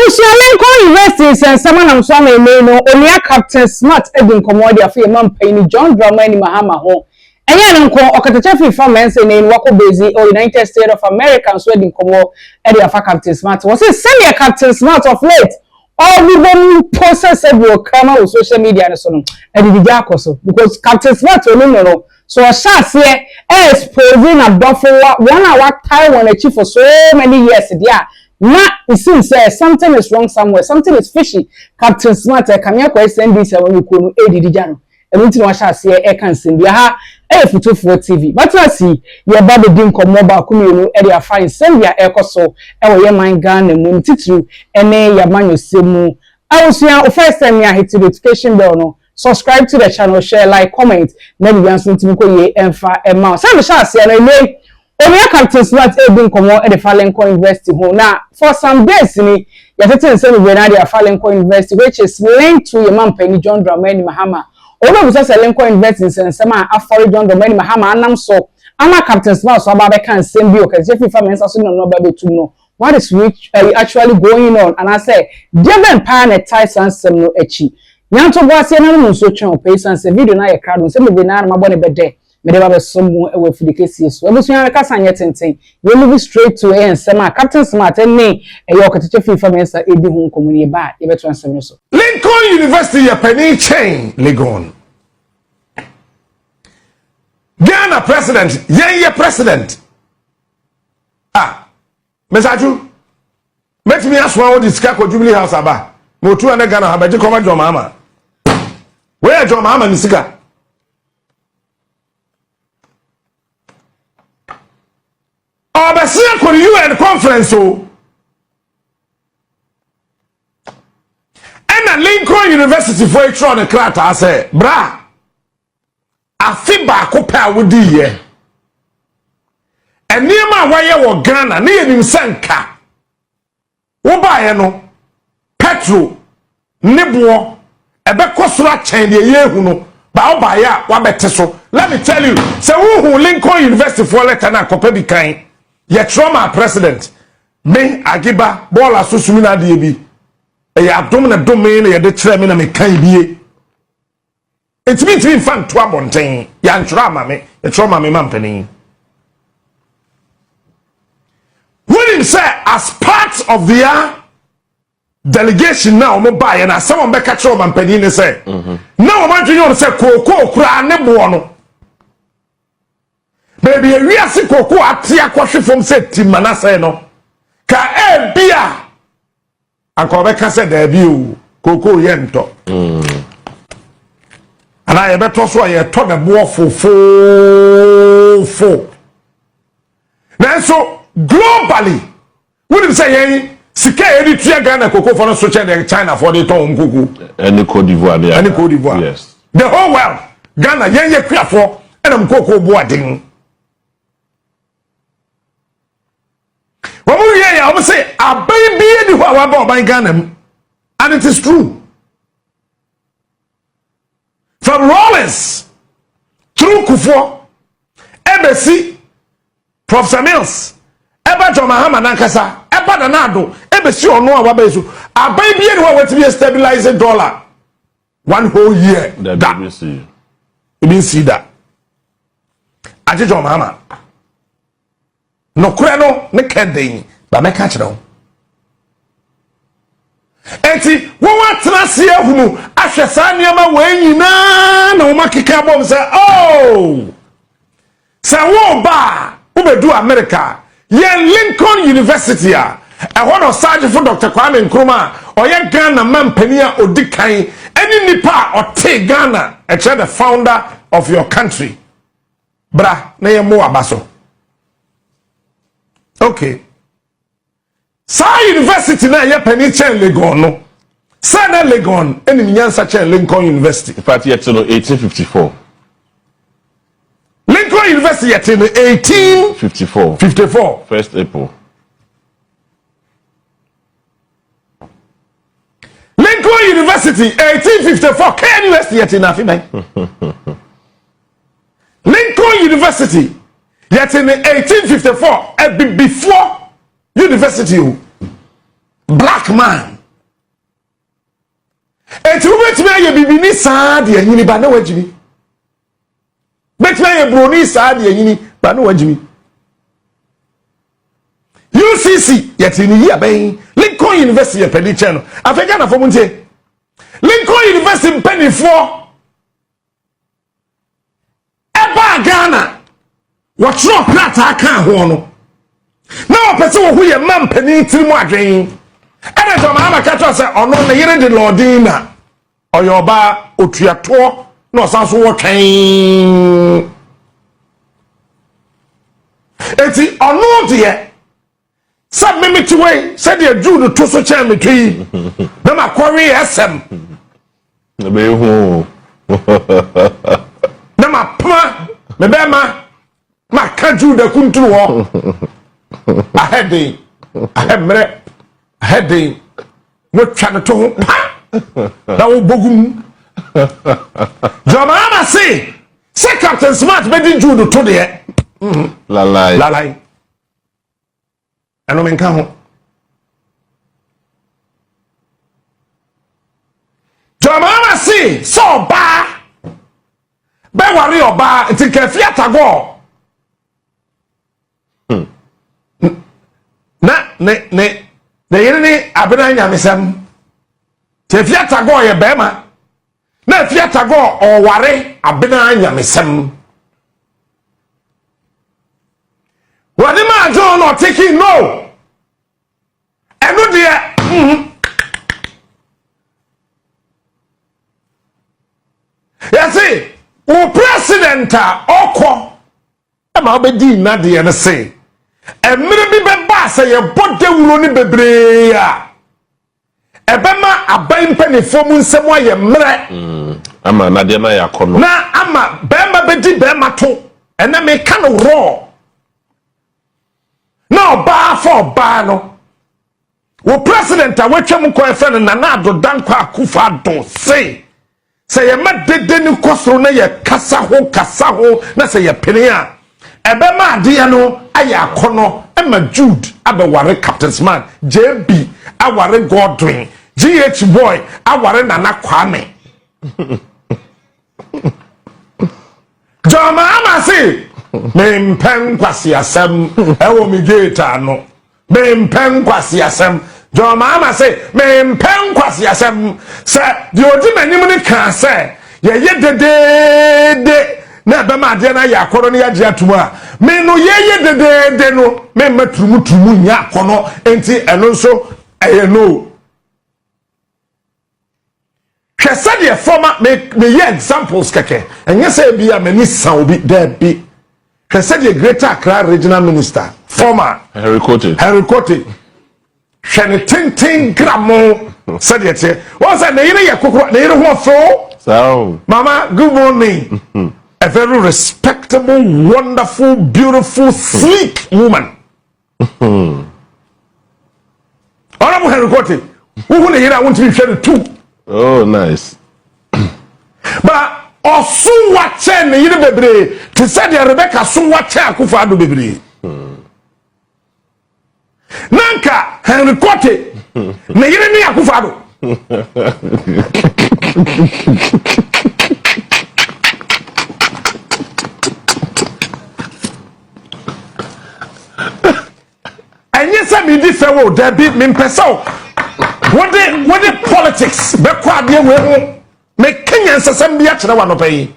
Lincoln University and someone I'm so no only Captain Smart Edwin Commodity of man paying John Drama in Mahama home. And yan uncle Okatachafi from Mensa in Wako Busy or United States of America and Sweden Commo Eddie of Captain Smart was a senior Captain Smart of late. All the one process will come out social media and so on. And the Jacoso because Captain Smart will so I shall say exposing a buffer 1 hour time on a chief for so many years. Yeah. Now it seems something is wrong somewhere. Something is fishy. Captain Smart, come here, question this when we could aid the Jano. And we to shall say, I can send you FUTUFOUR TV. But I see your baby didn't come mobile community area fine. Send your echo so our mind gun and moon titru and your man simu. I was here first time I hit the notification bell. No, subscribe to the channel, share, like, comment. Maybe you answer to me and some shall say, and I may. Oya Captain Smart Edwin Komo at the F00l University home. Now, for some days, you have to say we are at F00l University, which is linked to your man Penny John Drama in Mahama. Although we just a link University and some F00l John Drama in Mahama, and I'm so I'm a Captain Smart, so I can't send you because if I'm also not able to know what is actually going on. And I say, given pan a ties and some no echi. Yanto was a so channel pace and say video na a crowd, and some of the nine my bonnet bed. Me dey someone away for the case so ebusu yan ka sanye tenten we move straight to and sema Captain Smart ne your okatache fi from answer edi hu nkomuni ba e beto answer so Lincoln University ya penny chain Legon Ghana president ye president mesaju met me aswa o discuss ko Jubilee House aba mo tu na Ghana habaje koma John Mahama where John Mahama ni sika Obasia ko UN conference so and Lincoln University for H0ttest krata say bra afi ba ko pa wodi ye enima waye wo Ghana na yenim sanka wo ba ye no petro nebo ebe kosura chen de ye hu no ba wo ba ya wa bete so let me tell you say who Lincoln University for letter na kopa bi kan ye trauma president me agiba bola susumi na de bi e ya domina domain ye de kire me na me kan bie it means me fan to abonten ya trauma me e trauma me mampani when him say as part of their delegation now mo buy na someone be ka kire mampani ne say now man junior say koko kura ne bo no baby we are sick koko atia kwahwe from say timana say no ka e bia anko be ka say da bi o koko ye nto ana ye beto so ye to the bo fo now so globally we dey say yen sika eri tua Ghana koko for no so China for the ton koko any Cote d'Ivoire yes the whole world Ghana yen ye kuafo enam koko bo aden I say a baby who are about Ghana, and it is true. From Rollins through Kufo, Ebesi, Professor Mills, Eba John Mahama Nankasa, Eba Danado, Ebesi or no Wabesu, a baby who are to be a stabilizing dollar 1 whole year. That you didn't see that. I did John Mahama. No crano, ne kending, but me catch them. Enti, what last year who Ashasania way na no makika bomb say, oh, say, wo ba, ube do America, ye Lincoln University, a one of Sergeant for Dr. Kwame Nkrumah, or ye Ghana man penia or Dikai, any nipa or te Ghana, the founder of your country. Bra, na ye mo abaso. Okay. Sa university na ye penny chain Legon no. Sa na Legon eni nyansa chain Lincoln University. In fact yet no 1854. Lincoln University yet in 1854. 54. 1st April. Lincoln University 1854. K University yet in Afibai. Lincoln University yet in 1854 before university black man enti wo betimi aye bibini saa de anyini ba na wagimi betimi aye broni saa de anyini ba na wagimi UCC yetini yi aben Lincoln University pedi channel afega na fomu ntie Lincoln University penifo eba Ghana watro plata aka ho no na opese wo hu ye mampani tirimu adwen ene to Mahama kato se ono ne yire de lordina oyoba otuato na osanso wo twen eti ono de sab me metiwe said the Jude to so chair me twi na makori SM na be hu na mapma me be ma ka Jude kuntu ho ahead wo twa to ho na wo bogum Mahama say Captain Smart be di Jude to de lalai ano men ka ho Mahama say so ba be wari oba ti ka fiata go ne yene ni abena nyamesam te fiata go ye bema na fiata go o ware abena nyamesam wadi ma jo no taking no eno de yesi o president okwo e ma obedi na de ne say emire bi be ba say ye bodewuro ni bebre a ebema aban panifo mu nsem aye mre ama na de na yakono na ama bema bedi bema to ene me ka no raw na oba for ba no wo president a wetwem ko efe na na adodan kwa akufa do say ye madede ni kosoro na ye kasa ho na say ye pene a ebema ade ya no aya akono ema Jude abeware Captain Smart JB aware Godwin GH boy aware Nana Kwame Mahama say mempen kwasi asem ewo mi gate no mempen kwasi asem Mahama say mempen kwasi asem se di odi manim ni kan se ye de na be ma de na ya akoro ne ya atuma me no ye de no me matumutumu nya akono enti eno nso eye no hwese de former me ye examples keke enye se bia mani san obi there be hwese de Greater Accra regional minister former Henry Kote hwene tintin gramo said ye won say ne yire ye kokoro ne yire ho fo so mama good morning a very respectable, wonderful, beautiful, sleek woman. Honorable Henry Kote, who I want to be shared too. Oh, nice. But also watching the Bebre to say the Rebecca so watch Akufo-Addo Bebre. Nanka Henry Kote, na yire ni Akufo-Addo. Enye se mi di fewo there be me pesa what the politics be kwa de we ho me Kenya nsesem bia kire wa no pay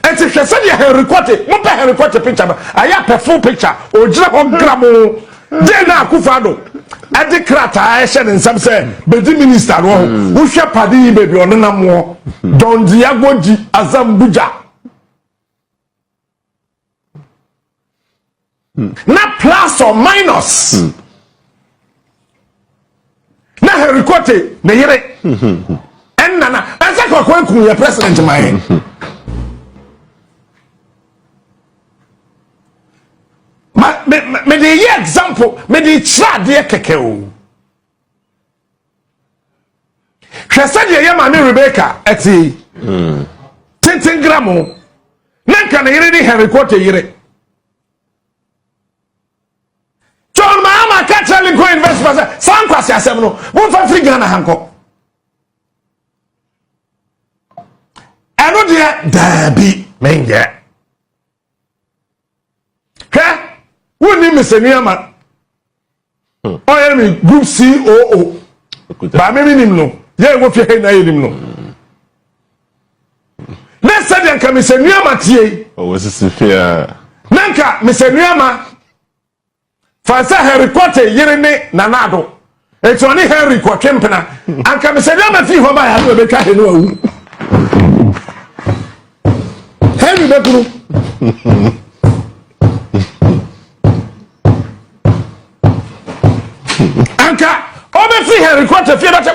enti hwese de Henry Kote mo pe Henry Kote picture ba aya pe full picture o jira ho gramo de na Akufo-Addo ade krata a hye ne nsam se be di minister no wo hwe padi be bi ono na mo don diagoji azambuja na plus or minus na Henry Kote na yire enna asa ko kwanku ya president mai me de ye example me de try de keke o hwese de ye ma me Rebecca eti tintin gramo na kan yire ni Henry Kote yire Mahama catch Lincoln investment san kwasi asem no won fa free Ghana hanko eno de dabi menye he woni mesenuama oye me group COO ba me nim no ye wo fie na ye nim no na said yanka mesenuama tie o wosisi fia nanka mesenuama fansa Henry Kote yire ne nanado eti oni Henry Kotwempena anka mesenuama fi ho ba ya no be twa he no awu Henry bekuru anka obe fi Henry Kote fi na che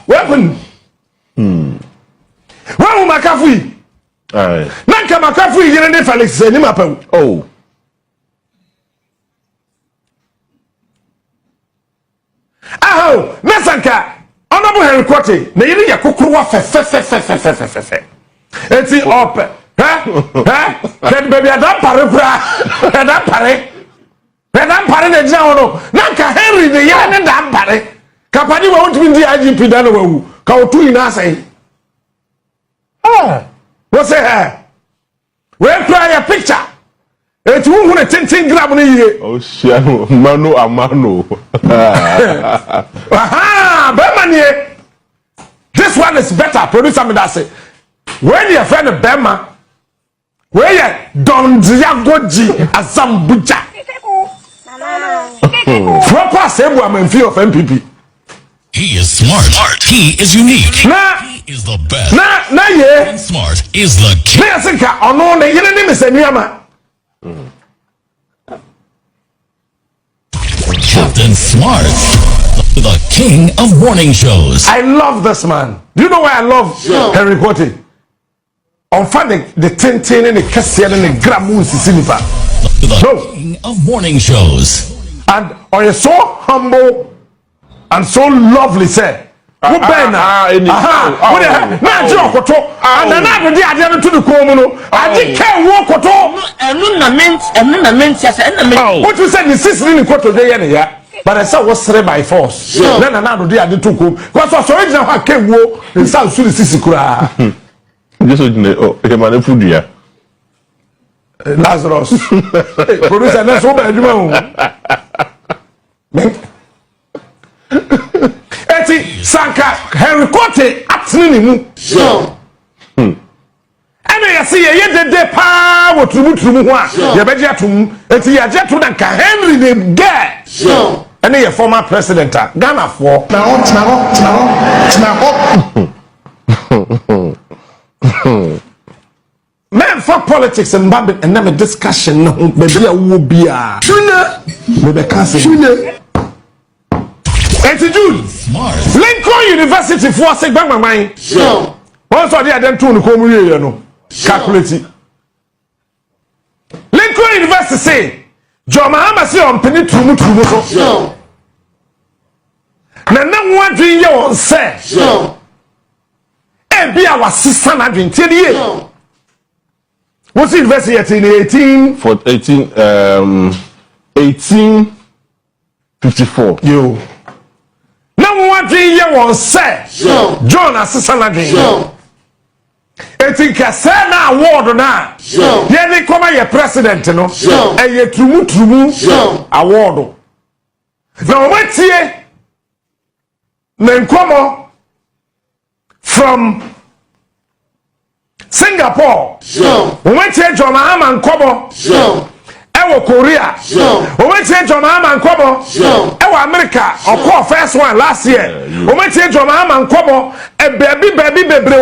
Welcome. Wow, Makafui. Aye. Nanka Makafui yene Felix ni mapew. Oh. Aho, Nesanka. Honorable Henry Kote, na yiri yakukruwa fe. Eti ope. Can baby adam pare pra. Adam pare. Adam pare na jina wono. Nanka Henry de ya ne dam pare. Kapani wa wontumi ndi IGP da na wawu. Ka otu ina asai. What say her? Where cry a picture? It's who na 10 gram na ye. Oh shano, mano amano. Aha, Bema. This one is better. Producer me that say. When your friend Bema, where you Don Diagoji Azambuja. Proper same woman feel of MPP. He is smart. He is unique. He is the best. Yeah. And smart is the king. I think I know the name is Niyama. Captain Smart, the king of morning shows. I love this man. Do you know why I love Henry Kote? On Friday, the 10 and the Cassian and the Gramoon Sisinipa. The king of morning shows. And are you so humble and so lovely, sir? What Ben? Now, Joe Koto, and another day I didn't to the Comono. I didn't care what Koto. What you said is sister in Koto, but I saw was said by force. Then another day I did to come. Because I saw original I came war in South Sudan Sisikura. Just a food here. Lazarus. Producer, that's what I do. Eti Sanka Henry Kote atini mu. Ene ya se ye dede pa wo tumu ho a ye beje atum eti ya je to na ka Henry ne ge. Ene ye former president Ghana for. Men for politics and bambin and never discussion no baby a wo bia. Tuna me be kan se. Eti June. Lincoln University for sek bang bang. So. Once I did to no come here no. Calculate. Lincoln University say John Mahama say on penny tumu so. Na one dream ye on say. So. E bia wa sister na dream tie die. What's university in 1854. Yo. One thing you won't say, John Assistant. It's in Casana award now. Yeah, they come your president, no, and you Tr0uble award. Now, what's here? Then come from Singapore. What's here, John Mahama and Kobo? Ewo Korea. We went to John Mahama and Kobo. Ewo America. Or first one last year. We went to John Mahama and Kobo. A baby. We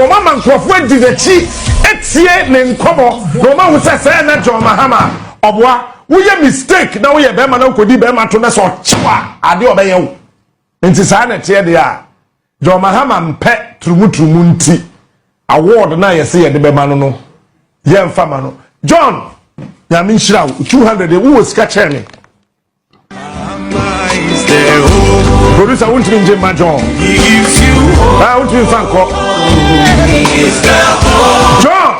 mama and Kobo went to the chief. Etie ne Kobo. No man who says na John Mahama. Obwa. We a mistake. Now we a bema na kodi bema to na so chwa. Ade obeye wo. Nti sa na tie de a. John Mahama mpe Tr0uble nti. Award na yesi ye de bema no. Ye mfama no. John ya minshira 200 who was catching me. Producer won't be Jim John. I won't be Franco. John.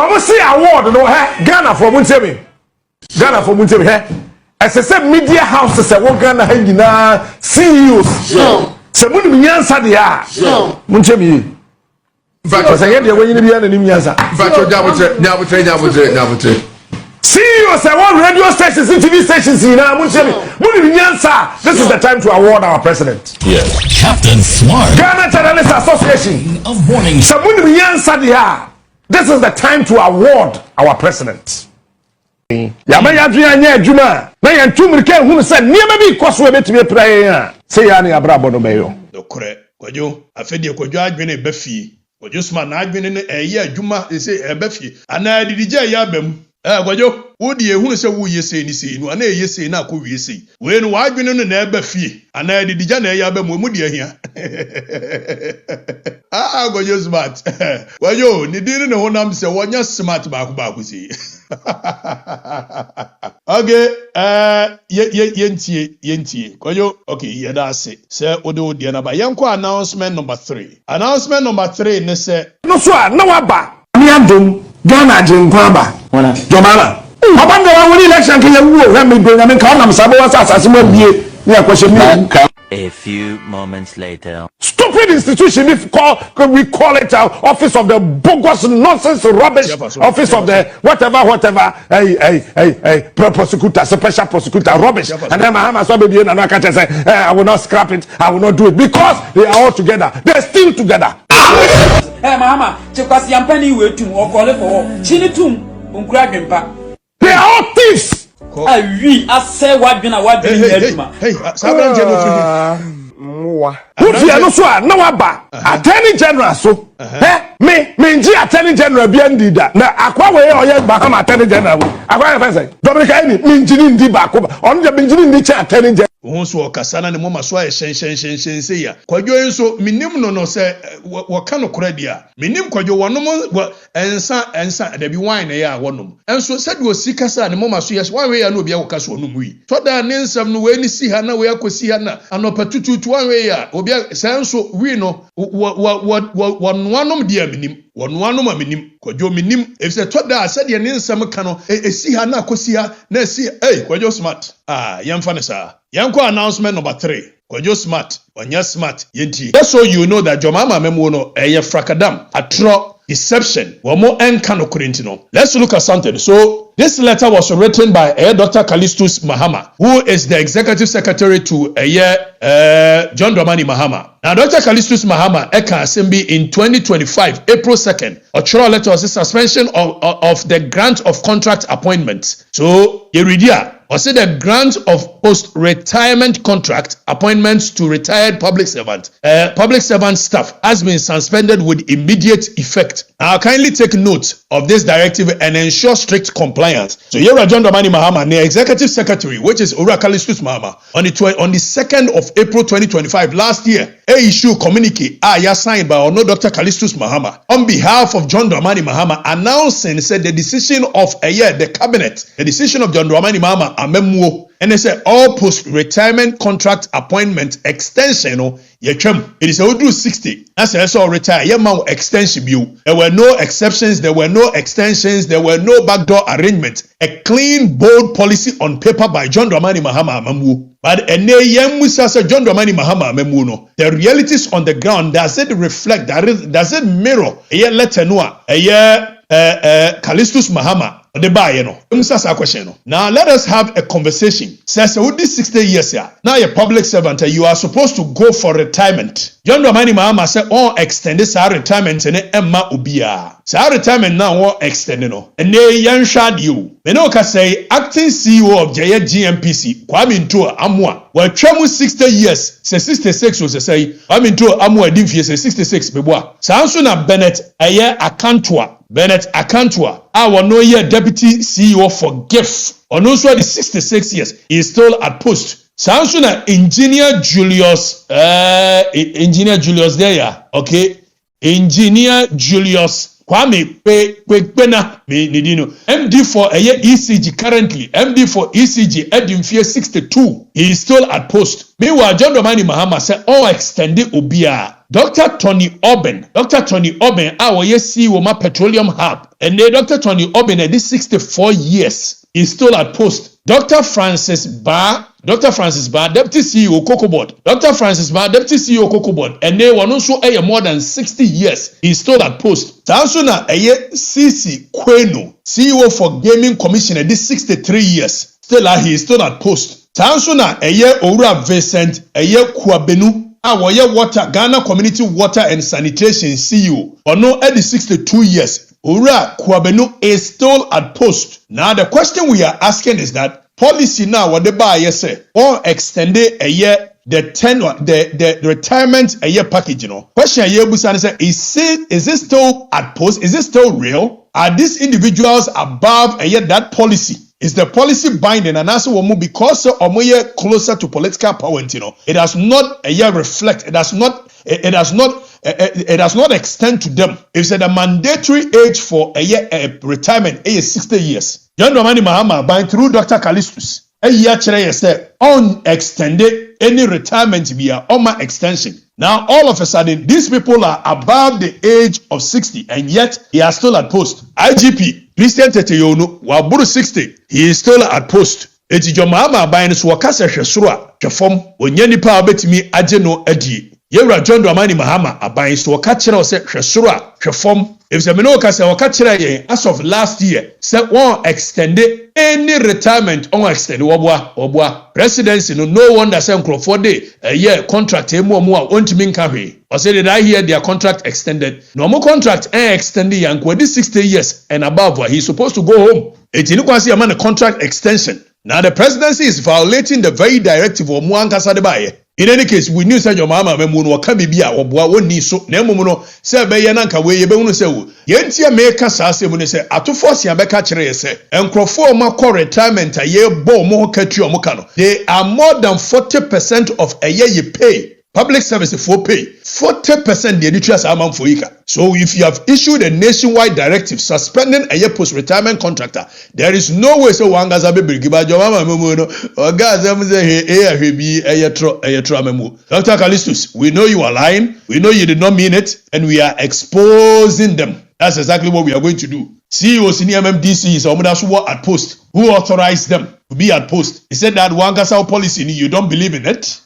almost say award no Ghana for Muntemi. Ghana for Muntemi as I said media houses say what Ghana nyina CEOs. Se munu nyansa de a. Muntemi. Because I get when you be an nyansa. Nyabutre. CEOs say what radio stations and TV stations in Muntemi. Munu nyansa. This is the time to award our president. Yes. Captain Smart. Ghana Journalists Association. Of morning. Se munu nyansa de a. This is the time to award our president. Yama yadria nya adwuma na yentum rika hu se niema bi koso betime praye a se ya na abrabo no meyo dokore kwadwo afedie kwadwo adwene bafie kwadwo sma na adwene ne eye adwuma se ebafie ana didije ya bam kwadwo wodi ehunu se wo yese ni se nu ana yese na akọ wiese we no adwene no na ebafie ana didije na ya bam mu de ahia kwadwo smart kwadwo ni dini ne honam se wonya smart baako si okay yentie koyo okay yedase say ode na ba yenko announcement number 3 ne say no so na waba ni adom Ghana jinkwa ba wala jomala abanda wa woni election ke yawu o me do na me ka na msabo wa asase mo bie ni akwahye mi. A few moments later. Stupid institution we call it office of the bogus nonsense rubbish office of the whatever prosecutor special prosecutor rubbish and then Mahama so be na no catch say I will not scrap it, I will not do it because they are all together, they're still together. Mahama chekwasi yampani wetum okole for chini tum unkura dwempa. They are all thieves. Awi ase wadwena yaduma. Hey, sabran jeno fini. Who fear no so na waba attorney general so me nji attorney general bi andi da na akwa we oye Mahama attorney general akwa fa say Dominica ni me nji ni ndi ba ko on je me nji ni cha attorney general wonso okasana ne moma so shen se ya kwadwo enso minim no se woka no kora dia minim kwadwo wonom ensa da bi wine ya wonom enso se de osikasa ne moma so yes wan we ya no bia woka so onum wi to da ne nsam no we ni si ha na we akosi ha na anopatututu wan we ya obia senso wi no wonwanom dia minim wonwanom aminim kwadwo minim efse to da se de ne nsam ka no esi ha na akosi ha na esi kwadwo smart yemfa ne sa yanko announcement number 3 kwadwo smart onya smart yenti just so you know that jomama memo no frakadam atro deception womo enka no korintino. Let's look at something. So this letter was written by Dr. Callistus Mahama, who is the executive secretary to John Dramani Mahama. Now Dr. Callistus Mahama eka assembly in 2025 April 2nd a letter was the suspension of the grant of contract appointments. So Yeridia or say the grant of post-retirement contract appointments to retired public servant staff has been suspended with immediate effect. Now kindly take note of this directive and ensure strict compliance. So here John Dramani Mahama, the executive secretary, which is Dr. Callistus Mahama, on the 2nd of April 2025 last year, issue communique signed by Dr. Callistus Mahama on behalf of John Dramani Mahama announcing said the decision of the cabinet, the decision of John Dramani Mahama amemuo, and they say all post-retirement contract appointment extension it is a 60. That's also retire. Extension view. There were no exceptions. There were no extensions. There were no backdoor arrangements. A clean, bold policy on paper by John Dramani Mahama Amamu. But John Dramani Mahama Amamu no. The realities on the ground, does it reflect? Does it mirror? Callistus Mahama. Now let us have a conversation. Says with this 60 years here, now you're a public servant, you are supposed to go for retirement. John Dramani Mahama said, extended sa retirement and Emma Ubia. Sa retirement now extended no. And they young shad you. Menoka say acting CEO of Jaya GMPC, Kwame Ntua Amwa. Well, Tramu 60 years, say 66 was say, Kwame Ntua Amwa Dimfie say 66 beboa. Sansuna Bennett, a year Akantua. Bennett Akantua, our no year deputy CEO for GIF. On also the 66 years, he is still at post. Sansuna Engineer Julius there, okay? Engineer Julius Kwame Kwekpena Nidino. MD for a year ECG currently. MD for ECG Edimfie 62. He is still at post. Meanwhile, John Dramani Mahama said all extended Obia. Dr. Tr0uble our CEO ma petroleum hub and Dr. Tr0uble at this 64 years is still at post. Dr. Francis Barr, Deputy CEO Cocoa Board. Dr. Francis Barr, Deputy CEO Cocoa Board. And they were also more than 60 years. He's still at post. Tansuna CC Kweno, CEO for Gaming Commission at this 63 years. He is still at post. Tansuna Ora Vincent Kwabenu. Water Ghana Community Water and Sanitation CEO. Ono at the 62 years. Ura Kwabenu is still at post. Now the question we are asking is that policy now what the buyer say or extended a year the retirement a year package, you know. Question a year Busan say is it still at post? Is it still real? Are these individuals above a year that policy? Is the policy binding and answer will because omoye closer to political power, you know. It does not a year reflect, it does not extend to them. If the mandatory age for a year retirement is 60 years. John Dramani Mahama by through Dr. Callistus. A year chere say unextended any retirement via OMA extension. Now all of a sudden these people are above the age of 60 and yet they are still at post. IGP Christian Teteyonu waburu 60 he is still at post. Eti Mahama by so wakasa hwesoro a hwefom onye nipa obetimi agye no adie. Yewra John Dramani Mahama aban so waka kire say hwesoro a hwefom. If se me no ka say waka kire yen as of last year say won extend any retirement on extend oboa presidency no wonder say nkrofo dey a year contract emu omu a ontimi nka hwe. Or say did I hear their contract extended? No more contract extended yanko this 60 years and above he's supposed to go home. It you can see a man a contract extension. Now the presidency is violating the very directive of Muankasa de Baye. In any case, we knew said your mama memun wa kabibia oboa woni so na emumu say be ye nanka we ye be hunu say wo yentia meka sa asemu ne say atofo sia beka kire ye say enkrofo ma call retirement aye bo mo katu omo ka no they are more than 40% of a year you pay. Public service for pay 40% the nutrients amount for ika. So if you have issued a nationwide directive suspending a year post-retirement contractor, there is no way so one gaza baby give a mama memono or gaza Dr. Callistus, we know you are lying, we know you did not mean it, and we are exposing them. That's exactly what we are going to do. CEOs in MMDC is at post. Who authorized them to be at post? He said that one gaza policy, you don't believe in it?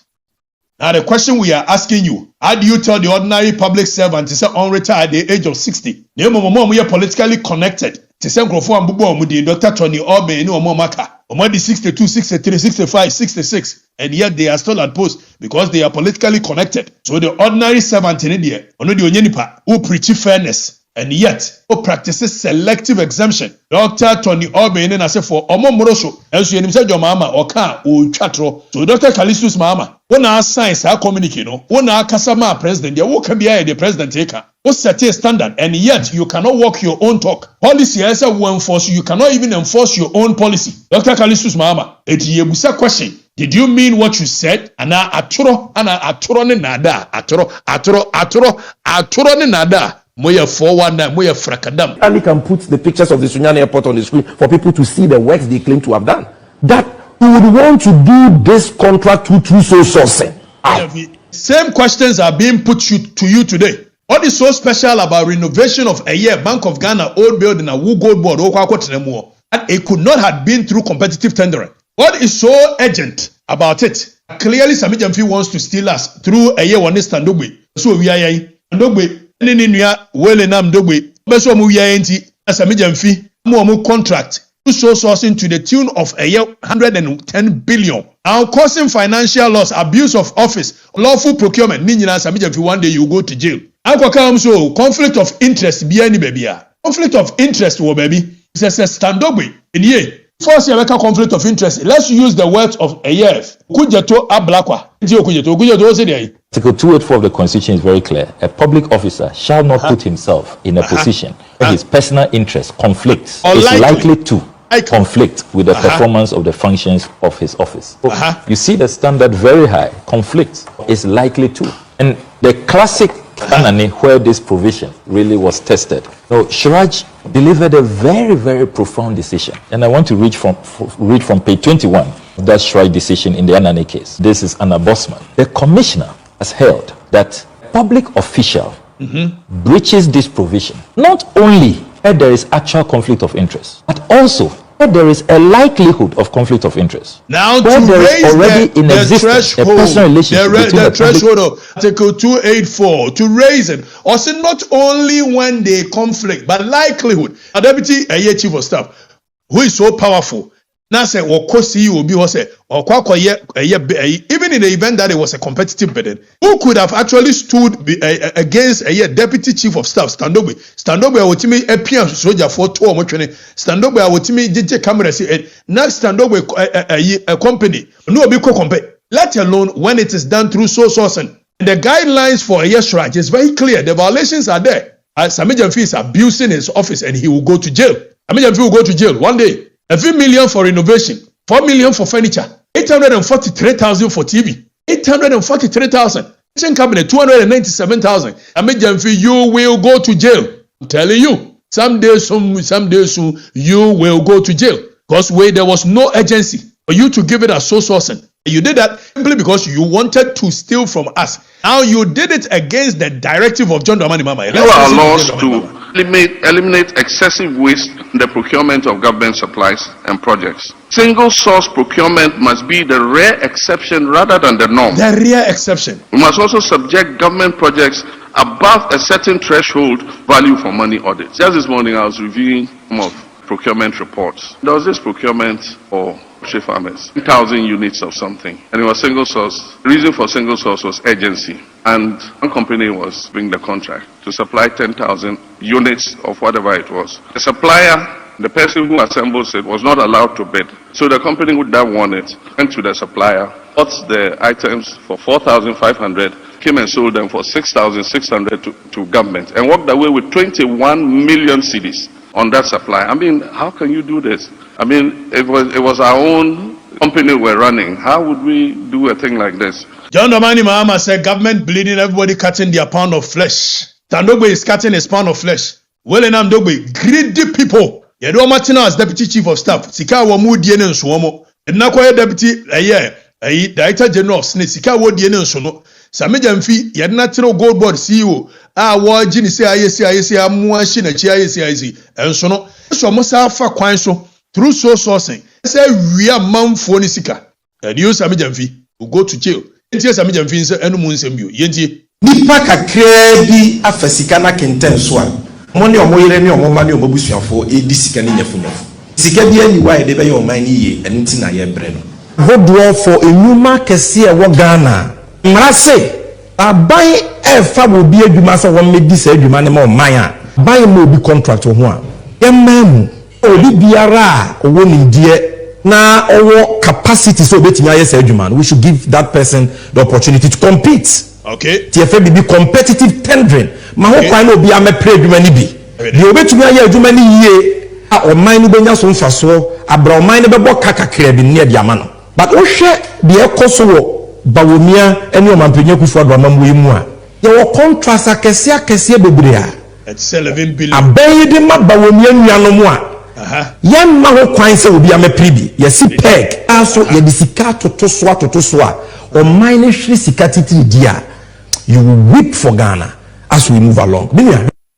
Now the question we are asking you, how do you tell the ordinary public servant to say unretired at the age of 60? We are politically connected. To say Dr. Tr0uble any maka. 62, 63, 65, 66, and yet they are still at post because they are politically connected. So the ordinary servant in India, who preach fairness, and yet who practices selective exemption. Dr. Tr0uble and I say for Omo Moroso, else you say your mama or car or chatro. So Dr. Callistus Mama. When our science are communicating, when our customer president, you can be the president taker. What set a standard, and yet you cannot walk your own talk. Policy as a will enforce you cannot even enforce your own policy. Dr. Callistus Mama, it's a question. Did you mean what you said? Ana aturo ne nada aturo ne nada. Moya 419, moya frakadam. And he can put the pictures of the Sunyani airport on the screen for people to see the works they claim to have done. That we would want to do this contract through so sourcing. Same questions are being put to you today. What is so special about renovation of a year Bank of Ghana old building a Wu Gold Board and it could not have been through competitive tendering? What is so urgent about it? Clearly, Sami Jamfi wants to steal us through a year one Ndogbe. So we are Ndogbe. Well enough Ndogbe. So we are Sami Jamfi more contract. So sourcing to the tune of a year 110 billion. Now causing financial loss, abuse of office, lawful procurement. If one day you go to jail. So conflict of interest be any baby. Conflict of interest wo baby. It's a standobi. In ye. First you make a conflict of interest. Let's use the words of a year. Kujeto ablakwa. Article 284 of the Constitution is very clear. A public officer shall not put himself in a position where his personal interest conflicts is likely to conflict with the performance of the functions of his office. You see the standard very high. Conflict is likely to. And the classic Anani where this provision really was tested. So Shiraj delivered a very, very profound decision. And I want to read from page 21 of that Shiraj decision in the Anani case. This is Anna Bosman. The commissioner has held that public official breaches this provision, not only where there is actual conflict of interest, but also where there is a likelihood of conflict of interest. Now, where to there raise is already the a personal relationship between the threshold of Article 284, to raise it, also not only when they conflict, but likelihood. A deputy, a chief of staff, who is so powerful. Now say CEO be was even in the event that it was a competitive bidding, who could have actually stood against a deputy chief of staff Sh0cks? Sh0cks would me appear soldier for 2 more training. Sh0cks would me DJ camera see next Sh0cks a company no be compare. Let alone when it is done through sourcing. The guidelines for a H0ttest is very clear. The violations are there. Sami Gyamfi is abusing his office and he will go to jail. Sami Gyamfi will go to jail one day. A few million for renovation, 4 million for furniture, 843,000 for TV, 843,000. Kitchen cabinet, 297,000. Sami Gyamfi, you will go to jail. I'm telling you, someday soon, you will go to jail. Because there was no urgency for you to give it a sole sourcing. You did that simply because you wanted to steal from us. Now you did it against the directive of John Dramani Mahama. There are laws to eliminate excessive waste in the procurement of government supplies and projects. Single source procurement must be the rare exception rather than the norm. The rare exception. We must also subject government projects above a certain threshold value for money audits. Just this morning I was reviewing some of procurement reports. There was this procurement for poultry farmers, 10,000 units of something, and it was single source. The reason for single source was urgency, and one company was bringing the contract to supply 10,000 units of whatever it was. The supplier, the person who assembles it, was not allowed to bid. So the company who that won it went to the supplier, bought the items for 4,500, came and sold them for 6,600 to government, and walked away with 21 million cedis on that supply. I mean, how can you do this? I mean, it was our own company we're running. How would we do a thing like this? John Dramani Mahama said government bleeding, everybody cutting their pound of flesh. Sh0cks is cutting his pound of flesh. Well-Enam Dogbe, greedy people. Yedo Martina as deputy chief of staff. Sika wa mu die ne nsomo. Edna deputy director general of SNE. Sika wo die ne nsono. Sami Gyamfi yedna tiro gold board CEO. Wa gini se ayesi amu ashi na chi ayesi. Ensono. So mo sa fa kwan so through sourcing. Say we are manfo ni sika. And you Sami Gyamfi will go to jail. Enti Sami Gyamfi nse enu mu nsem bio. Yenti nipa kakra bi afasika na kenten so a mo ne omo yere ne omo ma ne omo busuafo edi sika ne nyafunyafo sika bi ani wa de be ye oman ni ye enti na ye bre no hodo for enuma kese e wo Ghana mrase aban e fa bo bi adwuma so wo medi sa adwuma ne ma oman a ban mo bi contract ho a ye mamu obi biara owo ni die na owo capacity so betimi aye sa adwuma. We should give that person the opportunity to compete. Okay. TFA be competitive tendering. Ma ho kwan no bi ame pre adwuma ni bi. Di obetumi aye adwuma ni yie a o man no benya so mfaso abra o man no bebo kakakra bi ne dia ma no. But wo hwe de ekoso wo bawomia ene o mampenya kufu ado amam yi mu a. Ye wo contract akese bebre a. It's 11 billion. Abayi de ma bawomia nuano mu a. Yan ma ho kwan se obi ame pre bi. Ye si peg aso ye de sika toto so a o man no hwe sika titiri dia. You will weep for Ghana as we move along.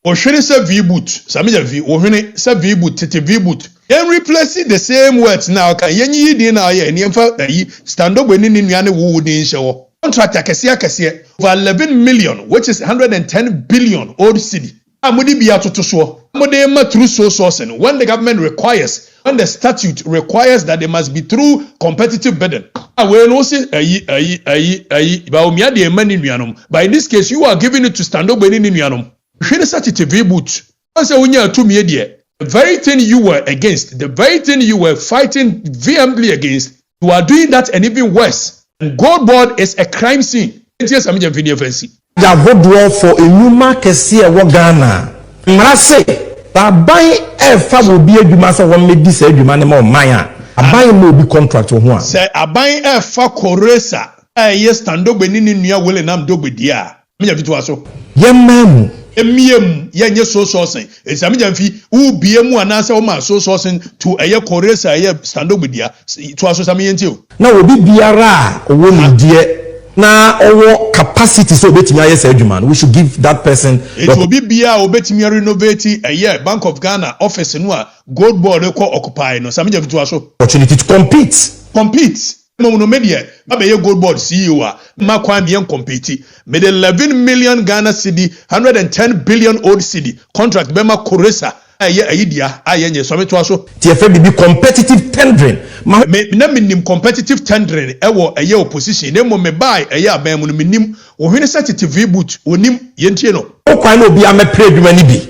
Oshwene se V-boot. Sami Gyamfi, ohwene se V-boot, tete V-boot. Yen replace the same words now. Kan yen yi din na ye, ni emfa Sh0cks ni nuane wo din hyewo. Contract akese over 11 million, which is 110 billion old cedi. Amudi biya toto so. Amode ma through sourcing. When the government requires, when the statute requires that they must be through competitive bidding. We no say ba omia de mani nuanom. But in this case, you are giving it to Sh0cks ni nuanom. Hwene sati V-boot. Say wonya atumi de. The very thing you were against, the very thing you were fighting vehemently against, you are doing that and even worse. And gold board is a crime scene. Yes, I'm just video fancy. Ya vodo for enuma kese e wo Ghana. Mrase aban e fa bo bi adwuma so wo medi sa adwuma ne ma oman a aban mo bi contract ho a. Say aban e fa koresa yes Sh0cks ni nua Well-Enam Dogbe dia. Me ya fitu aso. Ye mamu emiem yenye so sourcing. Sami Gyamfi u biemu anase o ma so sourcing to eye koresa eye Sh0cks dia. To aso Sami yenti o. Na obi biara owo ni die na owo capacity so betimi ayese adwuma no we should give that person it will be bia obetimi renovate a year Bank of Ghana office no a gold board ko occupy no sameja fitu so opportunity to compete no media ba ye gold board CEO a ma kwan bien compete me the 11 million Ghana cedi 110 billion old cedi contract be ma Koresa aye ayidia aye nye so meto so TFA be competitive tendering me na minim competitive tendering e wo aye opposition na mo me buy aye aban mu no minim wo hwene certificate boot onim yentie no kwan na obi amepre adwuma ni bi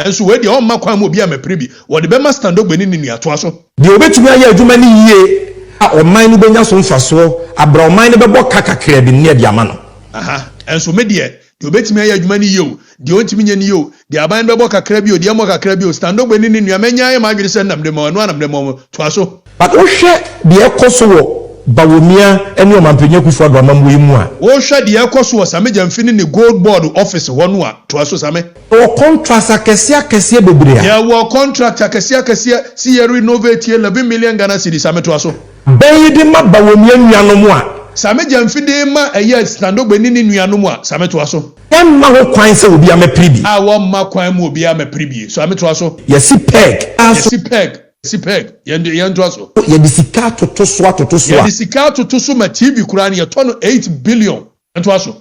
enso we de o ma kwan mo obi amepre bi wo de be ma stand ogbeni ni nuato so de obetumi aye adwuma ni yie o man ni benya so mfaso abra o man ni bebo kakakra bi ne de ama no enso me de obetimi aye adwuma ni yie o de ontimi nya ni yie o de aban bebo kakra bi o de mo kakra bi o stand ogbeni ni nua menya aye ma adwere se nam de mo no anam de mo to so but o hwe de ekoso wo bawomia ene o mampenya kufu ado amamwe mu a wo hwe de ekoso wo sameja mfini ni gold board office ho no a to so same o contract akese bebre a ya wo contract akese si ye renovate 11 million Ghana cedi same to so ben de ma bawomia nuanom a sameja mfide ma eye stand ogbeni ni nuanom a same to so ma ho kwan se obi amepre bi wo ma kwan mu obi amepre bi so ame to so yesi peg Sipeg yendo so ye disika toto so ye disika toto so ma TV kura ne ye to no 8 billion ento so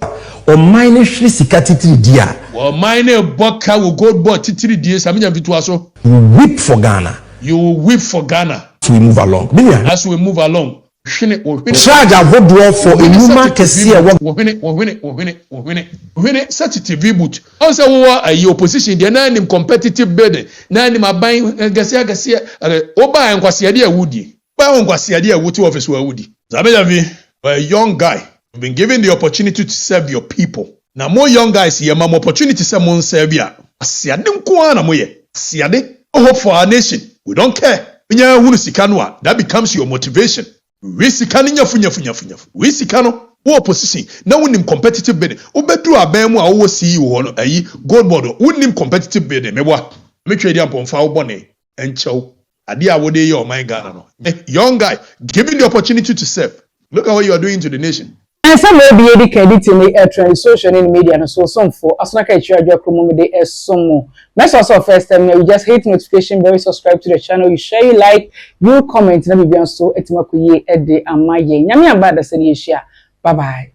o mine hwe sika titiri dia o mine boka wo gold board titiri dia samenya fitu so whip for Ghana as we move along charge avodo for enuma kese wo hwene such TV boot on say wo ayi opposition dia na nim competitive bidding na nim aban gase o ba enkwase de awudi ba enkwase de awuti office wa awudi zabejavi a young guy you've been given the opportunity to serve your people na more young guys here mam opportunity say mon serve ya asiade nko na moye asiade hope for our nation we don't care nya hunu sika no a that becomes your motivation we sika no nyafu we sika no wo opposition na wonim competitive bidding obedu aban mu a wo CEO ho no ayi gold board wonim competitive bidding meboa metwe di ampomfa wo bone enchew ade a wo de ye o man Ghana no young guy given the opportunity to serve look at what you are doing to the nation and some may be the credit in the trend social in media and so some for as like I share your promo de some most also first time you just hit notification very subscribe to the channel you share you like you comment na be so etimakoye e de amaye nyame amba da se share bye bye.